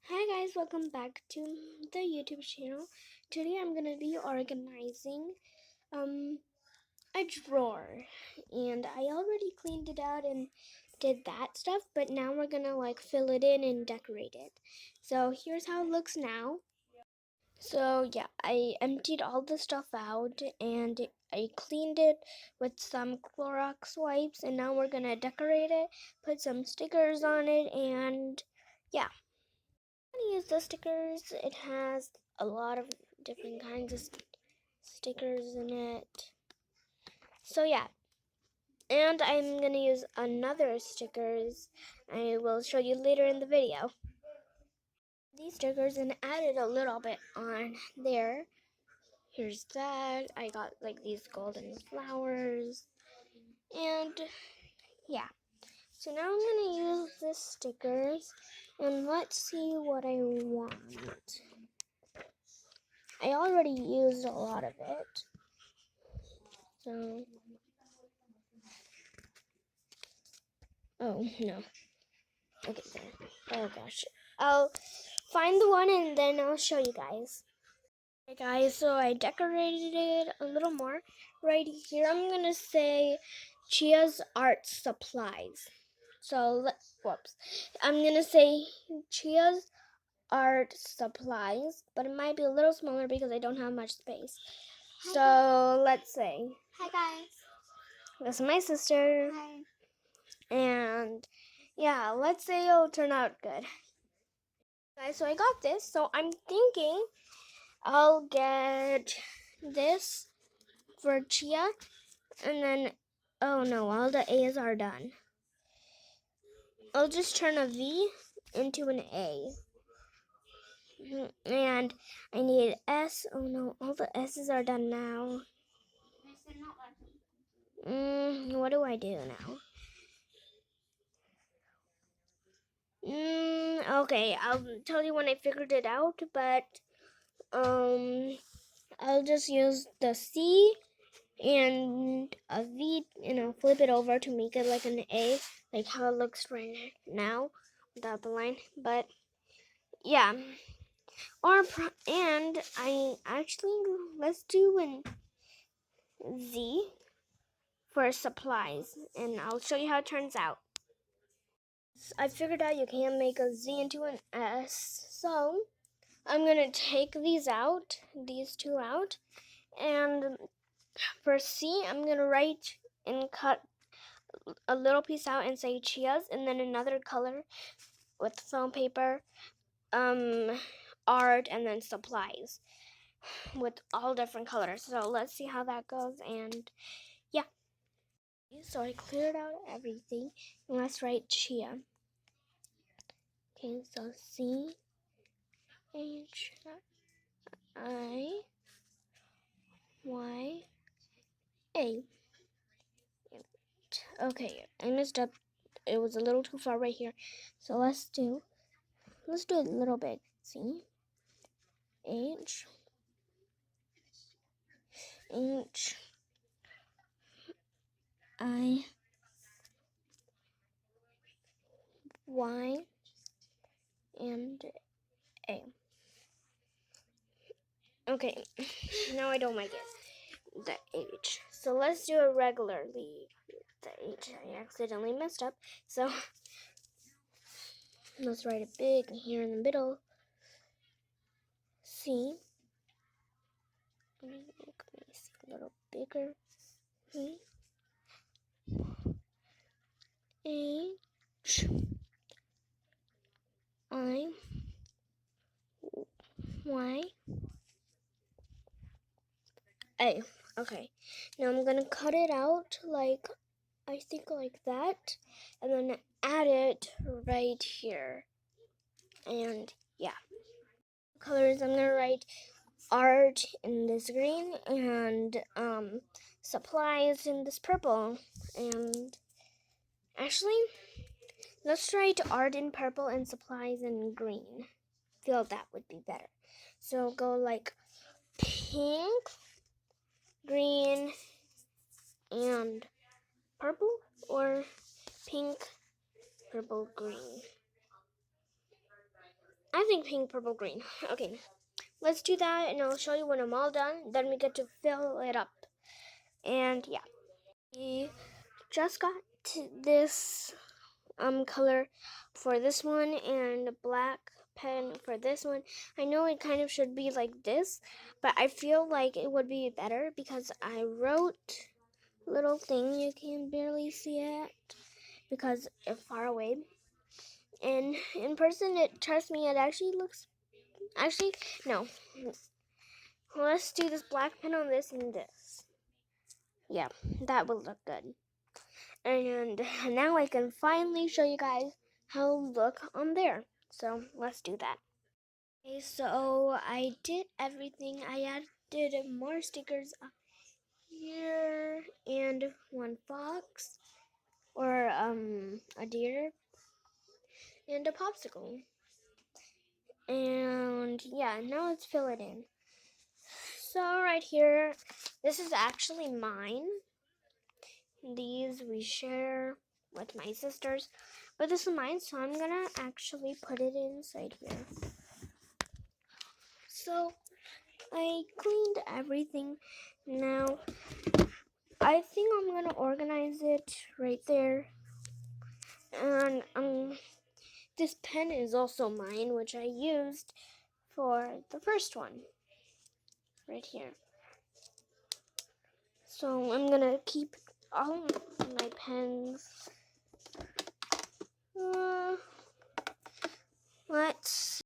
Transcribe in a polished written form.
Hi guys, welcome back to the YouTube channel. Today I'm gonna be organizing a drawer, and I already cleaned it out and did that stuff, but now we're gonna fill it in and decorate it. So here's how it looks now. So yeah, I emptied all the stuff out and I cleaned it with some Clorox wipes, and now we're gonna decorate it, put some stickers on it, and yeah. I'm gonna use the stickers. It has a lot of different kinds of stickers in it. So yeah, and I'm gonna use another stickers. I will show you later in the video. These stickers and added a little bit on there. Here's that. I got these golden flowers, and yeah. So now I'm gonna use the stickers, and let's see what I want. I already used a lot of it. So, oh no. Okay, there. Oh gosh. I'll find the one and then I'll show you guys. Okay guys, so I decorated it a little more. Right here, I'm gonna say Chia's art supplies. So, whoops. I'm gonna say Chia's art supplies, but it might be a little smaller because I don't have much space. So, let's say. Hi guys. This is my sister. Hi. And yeah, let's say it'll turn out good. Guys, so I got this, so I'm thinking I'll get this for Chia, and then, oh no, all the A's are done. I'll just turn a V into an A. And I need S. Oh no, all the S's are done now. What do I do now? Okay, I'll tell you when I figured it out, but I'll just use the C and a V, flip it over to make it like an A, like how it looks right now without the line. But yeah, and I actually, let's do an Z for supplies, and I'll show you how it turns out. I figured out you can make a Z into an S, so I'm gonna take these two out, and for C, I'm gonna write and cut a little piece out and say Chia's, and then another color with foam paper, art, and then supplies with all different colors. So let's see how that goes, and yeah. So I cleared out everything, and let's write Chia. Okay, so C H I Y A. Okay, I messed up. It was a little too far right here. So let's do it a little bit. C H I Y and A. Okay, now I don't like it. The H. So let's do it regularly. The H. I accidentally messed up. So let's write it big here in the middle. C. Let me make my C a little bigger. C. H. I. Y. A. Okay. Now I'm gonna cut it out I think like that, and then add it right here. And yeah. Colors, I'm gonna write art in this green and supplies in this purple. And actually, let's write art in purple and supplies in green. I feel that would be better. So go like pink, green, and purple, or pink, purple, green. I think pink, purple, green. Okay, let's do that, and I'll show you when I'm all done. Then we get to fill it up. And yeah, we just got this color for this one and black pen for this one. I know it kind of should be like this, but I feel like it would be better because I wrote a little thing. You can barely see it because it's far away. And in person, trust me, it actually looks, actually, no. Let's do this black pen on this and this. Yeah, that would look good. And now I can finally show you guys how it look on there. So let's do that. Okay, so I did everything. I added more stickers up here and one fox or a deer and a popsicle. And yeah, now let's fill it in. So right here, this is actually mine. These we share with my sisters, but this is mine, so I'm gonna actually put it inside here. So I cleaned everything. Now I think I'm gonna organize it right there. And this pen is also mine, which I used for the first one right here. So I'm gonna keep all my pens. Let's